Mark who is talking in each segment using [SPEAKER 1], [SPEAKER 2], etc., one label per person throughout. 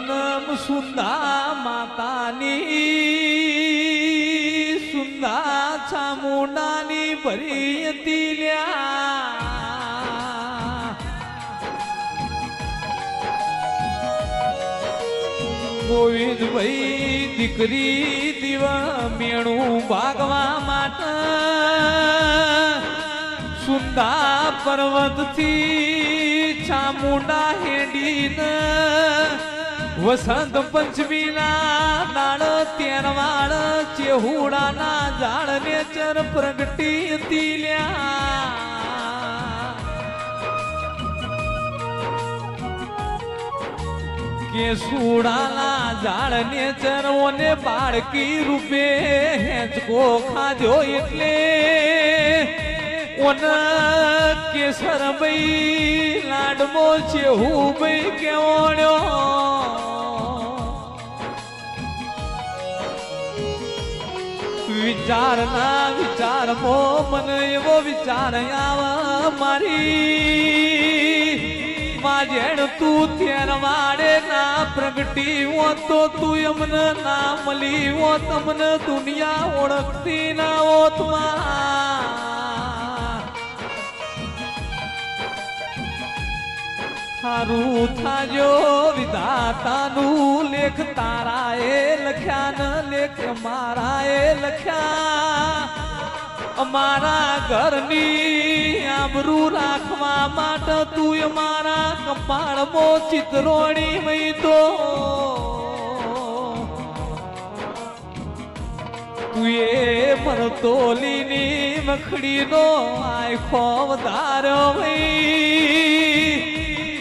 [SPEAKER 1] પૂનમ સુંદા માતાની સુંદા ચામુંડાની ભરી હતી લ્યા ગોવિંદભાઈ દીકરી દીવા મેણું ભાગવા માટે સુંદા પર્વતથી ચામુંડા હેડીને વસંત પંચમીના દાડ તેરવાડ ચેહુડાના ઝાડને ચર પ્રગટી હતી લ્યા કે સુડાના ઝાડને ચરવોને બાળકી રૂપે હેંચકો ખાજો એટલે ઓન કેસર ભાઈ લાડમો છે હું ભાઈ કેવડ્યો વિચારના વિચારમો મને એવો વિચાર આવા મારી માજેણ તું તેર વાડે ના પ્રગટી હો તો તું અમને ના મળી હો તમને દુનિયા ઓળખતી ના હોત હારું થાજો વિધાતાનું લેખ તારા એ લખ્યા ન લેખ મારા એ લખ્યા અમારા ઘરની આબરૂ રાખવા માટે તું અમારા કપાળમાં ચિત્રોણી મઈ તો તું એ મરતોલીની મખડીનો આખો વધાર્યો ભાઈ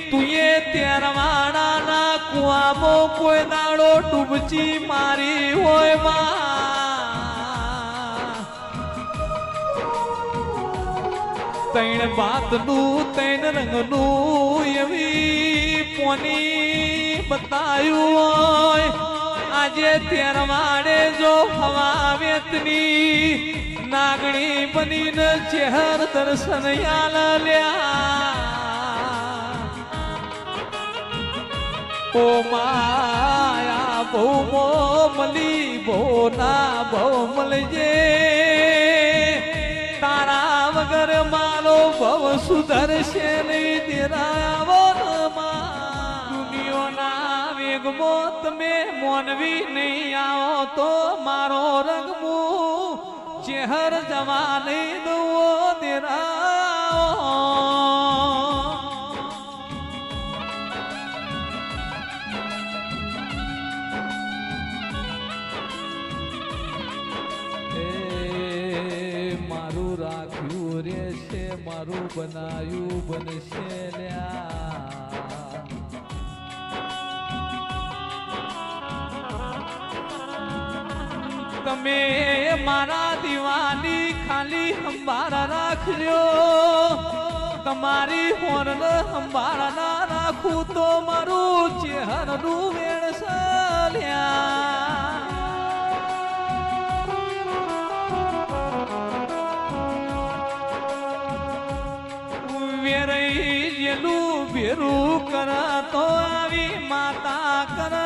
[SPEAKER 1] તું એ તેરવાડાના કુવામાં કોઈ દાડો ડૂબચી મારી હોય તૈણ બાતનું તૈણ રંગનું એવી પોની બતાયું હોય આજે તેરવાડે જો હવા વેતની નાગણી બનીને ચહેર દર્શન લ્યા ઓ માયા બહુ મો મલી બહુ ના બહુ મળજે તારા વગર મારો ભવ સુધરશે નહીં દેરાવો દુનિયાના વેગમો તમે મોનવી નહીં આવો તો મારો રંગમું ચહેર જવા નહીં દો દેરાવો રાખ્યું રે છે મારું બનાયું બનશે તમે મારા દીવાની ખાલી સંભાળ રાખજો તમારી હોર સંભાળ ના રાખું તો મારું ચહેરનું વેણસલ્યા ભેરું કર તો આવી માતા કરો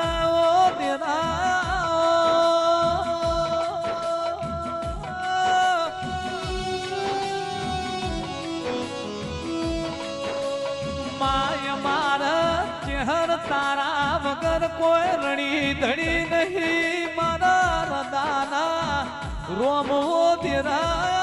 [SPEAKER 1] માય મારા ચહેર તારા વગર કોઈ રણી ધડી નહીં મારા રદાના રોમો દેરા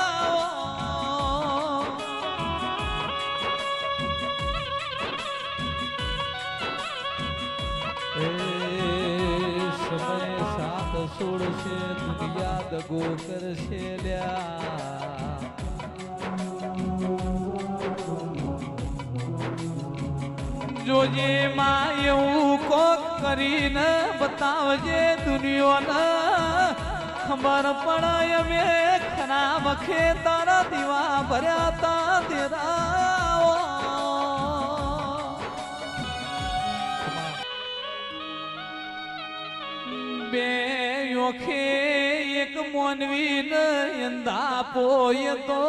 [SPEAKER 1] સમય સાથ છોડશે દુનિયા દગો કરશે જોજે માં એવું કોક કરીને બતાવજે દુનિયાને ખબર પડાય અમે ખરા વખે તારા દીવા ભર્યા તા તેરા બે યોખે એક મોનવી ન અંધા પોય તો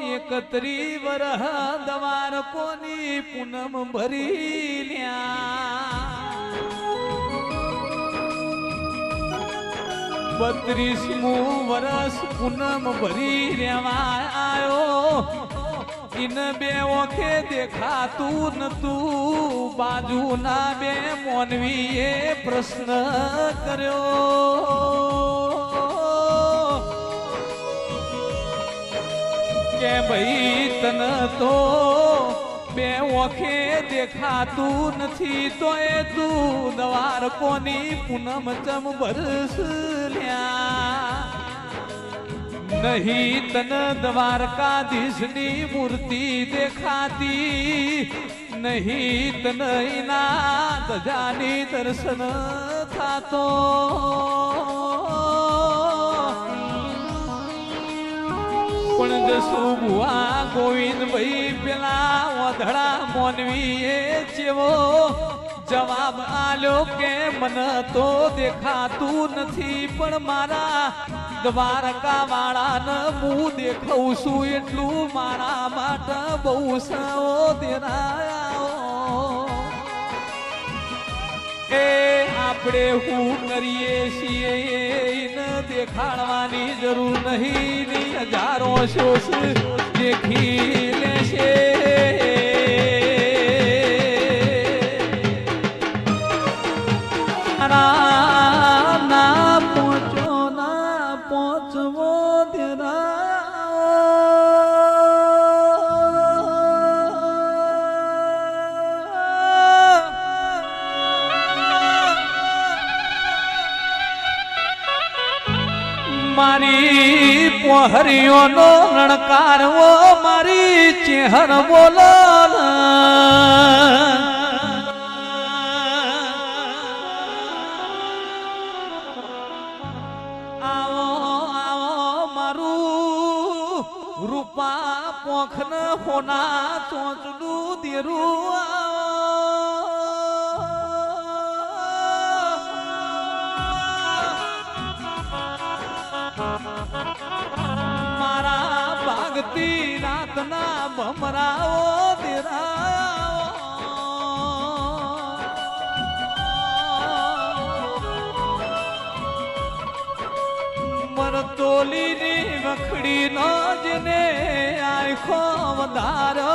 [SPEAKER 1] 31 વરહ દવાર કોની પૂનમ ભરી લ્યા 32મું વરસ પૂનમ ભરી રેવા આયો ઇન બે ઓખે દેખાતું નતું બાજુના બે મોનવીએ પ્રશ્ન કર્યો કે ભાઈ તને તો બે ઓખે દેખાતું નથી તો એ તું દવાર કોની પૂનમ ચમ બરસ લ્યા નહીં તન દ્વારકાધીશની મૂર્તિ દેખાતી નહીં તન એના ધજાની દર્શન થાતો પણ જસુ બુઆ ગોવિંદભાઈ પેલા ઓધડા મોનવીએ જેવો જવાબ આલ્યો કે મને તો દેખાતું નથી પણ મારા દ્વારકા વાળાને હું દેખાઉં છું એટલું મારા માટે બહુ સવો દેરાયો એ આપણે હું કરીએ છીએ એને દેખાડવાની જરૂર નહીં હજારો શોષ દેખી લેશે ના પહોંચો ના પહોંચવો મારી પોહરીઓનો રણકારવો મારી ચેહર બોલો આવો આવો મારું રૂપા પોખન હોના ચોચડું દેરું મારા ભાગતી રાતના ભમરાઓ દેરાઓ મરતોલી ની વખડી નો જને આખો વધારો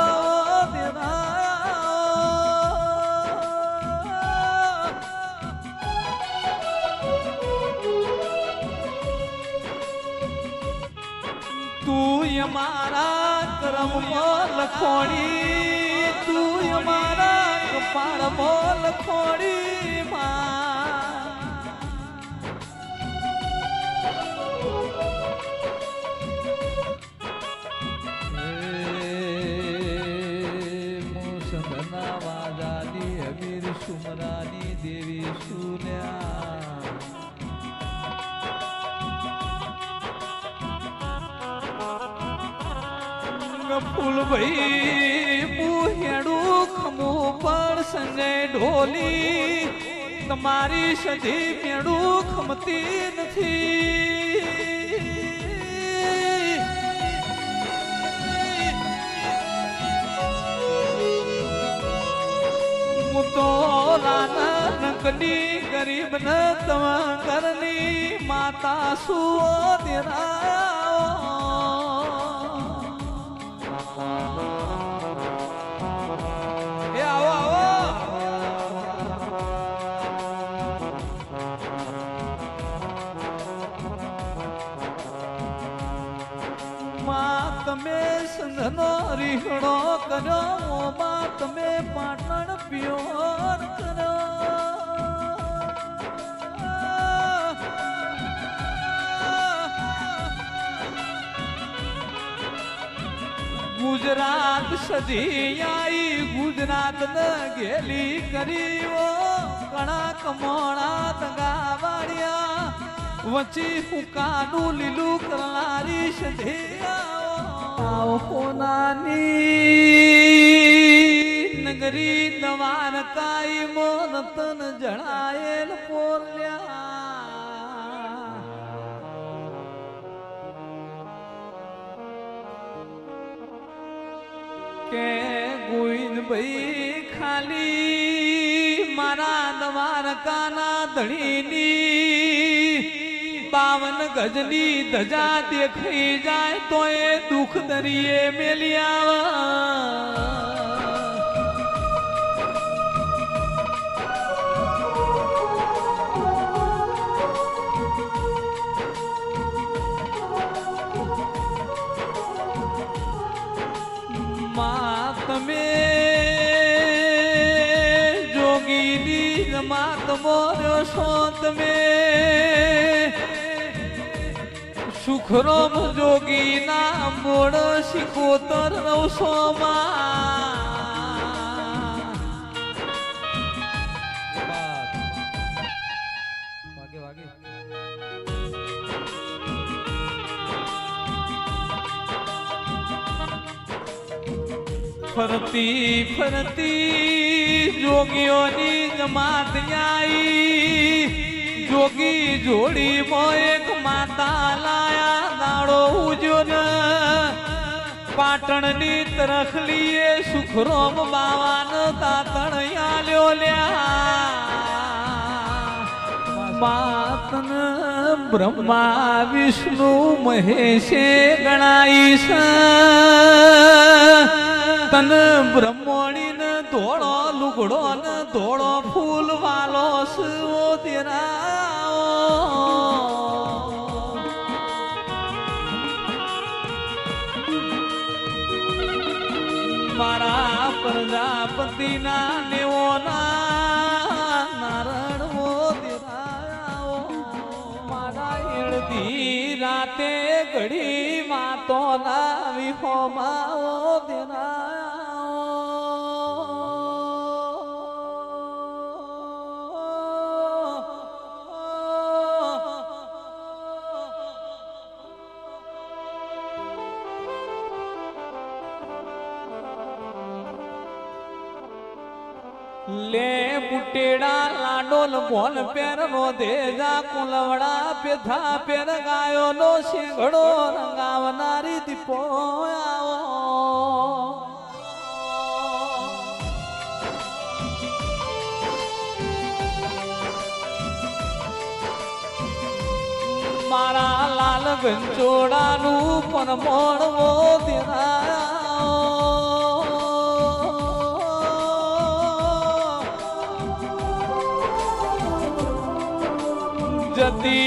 [SPEAKER 1] તું અમારા કર્મમાં લખોડી તું અમારા કપાળમાં લખોડી મોસંગના વાદાની અમીર સુમરાની દેવી સુન્યા ફૂલ ભાઈ મુહેડું ખમું પણ સંજય ઢોલી તમારી સજી મેળું ખમતી નથી હું તો રાનકની ગરીબ ન તવા ઘરની માતા સુઓ દેરાયો તમે સંધનો રીહણો કર્યો માં તમે પાટણ પ્યોર કર્યો ગુજરાત સજી આઈ ગુજરાત ન ગેલી કર્યો કણા કમોણા તગા વાળ્યા વચી હુકાનું લીલું કરનારી સધિયા હોનાની નગરી દ્વારકાઈ મોનતન જણાયેલ પોલ્યા કે ગોવિંદભાઈ ખાલી મારા દ્વારકાના ધણીની 52 ગજની ધજા દેખાઈ જાય તો એ દુઃખ દરિયે મેલી આવે તમે જોગીની જમાત મોર્યો છો તમે સુખરોમ જોગીના મોડ શિકોતર 900 વાગે વાગે ફરતી ફરતી જોગીઓની જમાત આઈ જોગી જોડીમાં એક માતા લાયા દાડો ઉજ્યો ને પાટણની તરખલીએ સુખરોમ બાવાન તાતણ આલ્યો લ્યા માતન બ્રહ્મા વિષ્ણુ મહેશે ગણાઈ તન બ્રહ્મણી ને ધોળો લુગડો ને ધોળો ફૂલ વાલો સવો તેરા મારા પ્રજાપતિ ના નેવો નારણ વો તેરા મારા એળદી રાતે ઘડી વાતો ના વિહો માઓ તેરા ले बुटेड़ा लाडोल बोल पेर नो देजा कुलवड़ा पेथा पेर गायो नो सिंगड़ो रंगावनारी दीपो आओ मारा लाल गंजोड़ा नु पण मोड़वो देना जती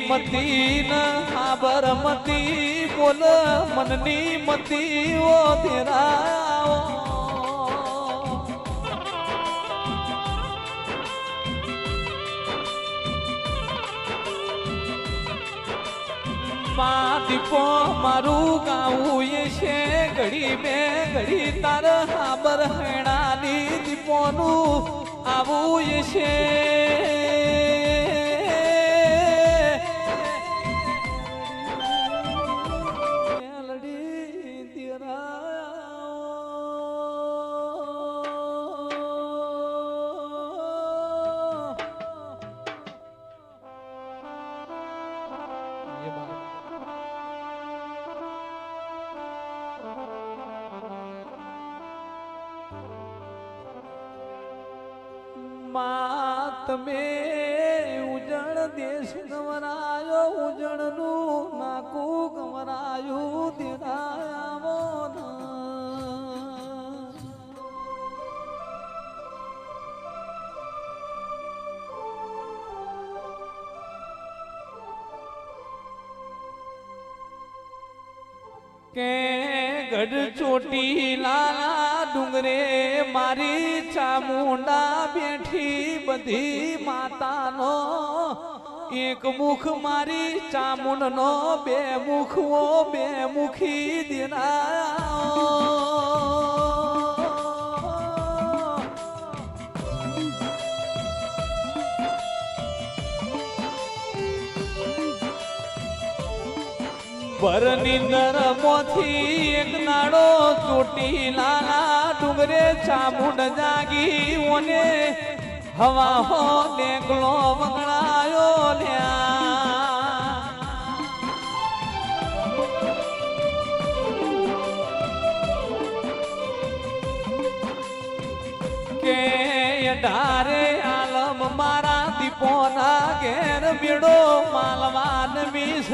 [SPEAKER 1] मती न हाबर मती बोल मननी मती वो तेरा दीपो मारू गाऊ ये छे घड़ी में घड़ी तार हाबर हेणानी दीपो नु आवू ये छे मात में उजण देश गवरायो उजण नु नाकू गवरायो दिराया के गढ़ चोटी लाला डूंगरे मारी चामुंडा बैठी बधी माता नो एक मुख मारी चामुंड नो बे मुख वो बे मुखी दिना पर निंदर मोथी एक नाड़ो चोटी लाला डूंगरे चामुंड जागी ओने हवा हो देखलो बगड़ायो लिया के डारे आलम मारा दीपो ना घेर મેળો માલવાન મીસ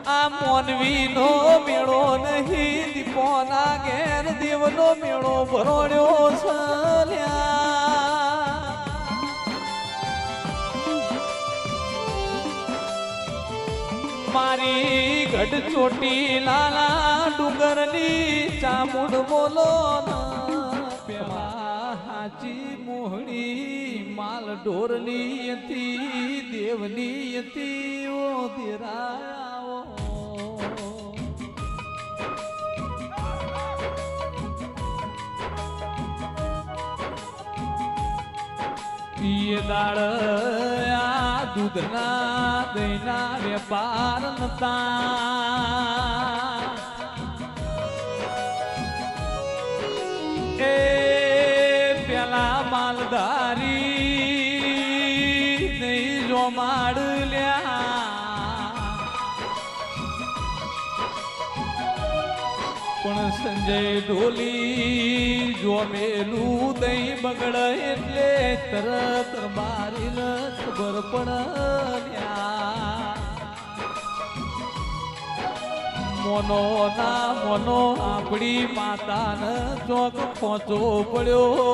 [SPEAKER 1] આ મોનવી નો મેળો નહીં દીપોના ઘેર દેવનો મેળો ભરોડ્યો છલ્યા મારી ગઢ ચોટી લાલા ડુંગરની ચામુંડ બોલો હાચી મોહણી માલ ઢોરની હતી દેવની હતી ઓ દેરાવો એ દાળ આ દૂધના દહીંના વેપાર નતા એ પેલા માલધારી નહીં જો લ્યા પણ સંજય ઢોલી જો મેલું દહીં બગડ એટલે તરત મારી ખબર પડ્યા મોનો ના મોનો આપણી માતાને ચોક પહોંચો પડ્યો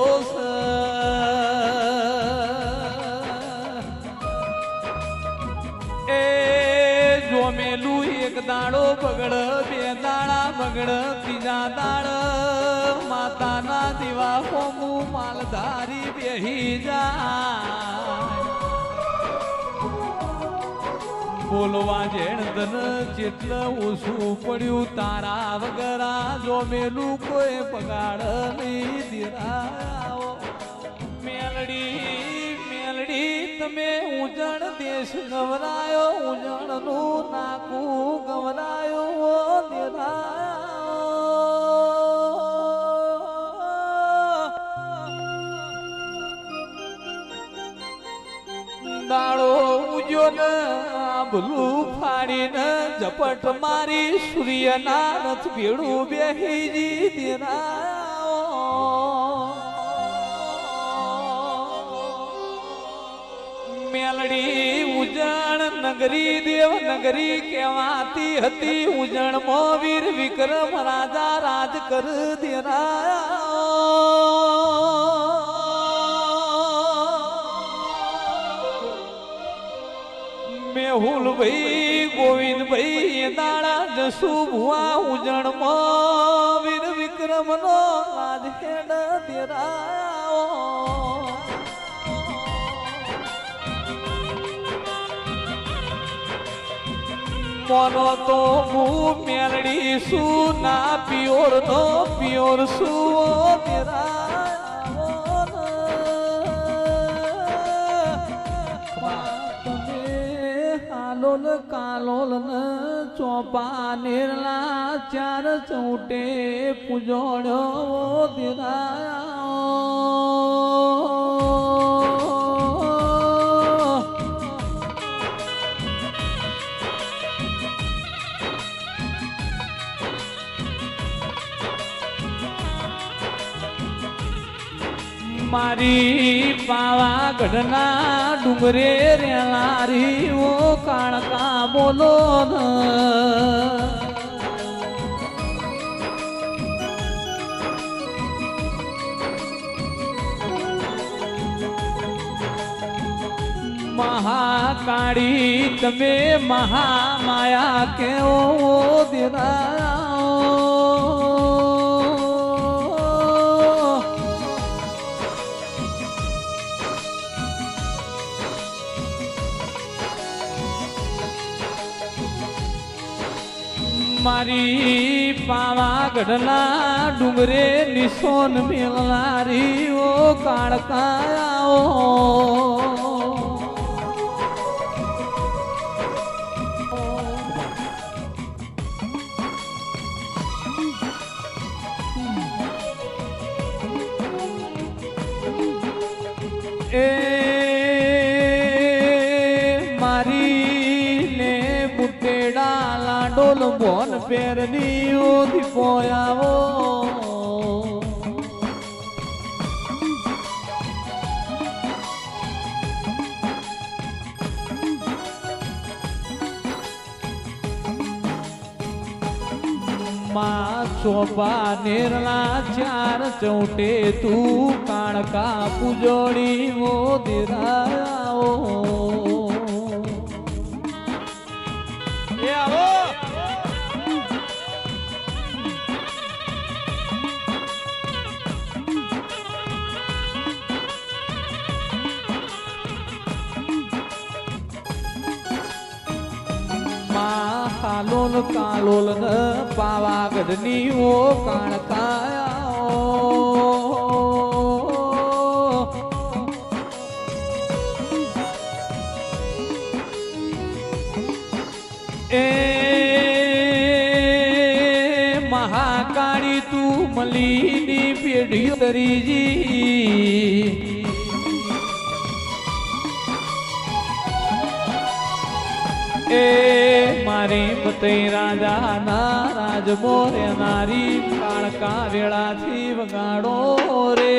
[SPEAKER 1] એ જોમેલું એક દાડો બગડ બે દાડા બગડ ત્રીજા દાડ માતાના દીવા હોમું માલધારી બેહી જાય બોલવા જેણ ધન જેટલું ઓછું પડ્યું તારા વગરા જોમેલું કોઈ પગાડ નહીં દીરાવો મેલડી તમે ઉજણ દેશ ગવરાયો ઉજણનું નાકું ગવરાયો દાડો ઉજો ને ભૂલું ફાડીને ઝપટ મારી સૂર્યના રથ ભેડું બેહીજી મેલડી ઉજણ નગરી દેવ નગરી કહેવાતી હતી ઉજણમાં વીર વિક્રમ રાજા રાજ કર દેરા મેહુલ ભાઈ ગોવિંદ ભાઈ દાડા જસુ ભુવા ઉજણમાં વીર વિક્રમ નો રાજ હેડ દેરાઓ મોનો તો હું મેલડી શું ના પિયોર નો પિયોર શું કાલોલ કાલોલ ન ચોપા નિરલા ચાર ચૌટે પૂજોડ્યો મારી પાવાગઢના ડુંગરે રેલારી ઓ કાણકા બોલો મહાકાળી તમે મહામાયા કેવો દેરા મારી પાવાગઢના ડુંગરે નિશોન મેલનારી ઓ કાળકાઓ એ મારી ને બુટેડા લાડોલ બોન પેરની ઓધી પોયાવો માં ચોપા નેરલા ચાર ચૌટે તું કાણકા પૂજોડી મોદિરાઓ આવો કાલોલ કાલોલ ન પાવાગઢ ની ઓ કાણકાયા એ મહાકાળી તું મલીની પેઢીઓ તરીજી એ મારી મતઈ રાજા ના રાજ મોરે નારી કાળકા વેળાથી વગાડો રે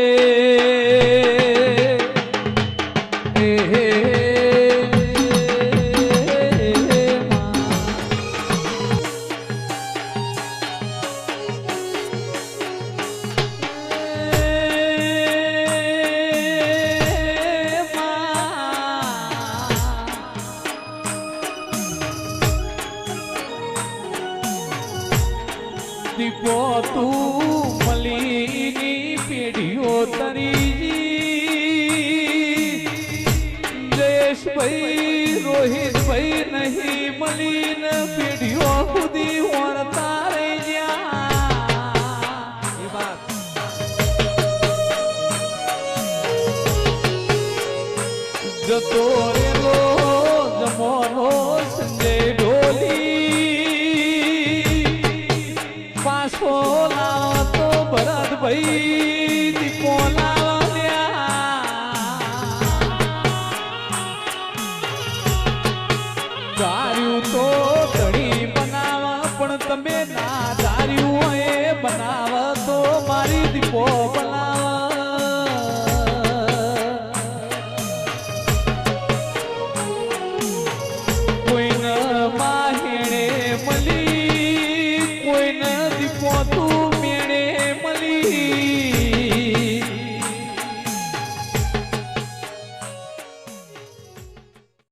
[SPEAKER 1] દીપો તું મલીની પેઢીઓ તરીજી જયેશભાઈ રોહિતભાઈ નહીં મલીન પેઢીઓ સુધી વણતા રહી ગયા જતો રેલો જમોનો સંજય ઢોલી પાછો લાવો તો ભરતભાઈ દીપો લાવ્યા ધાર્યું તો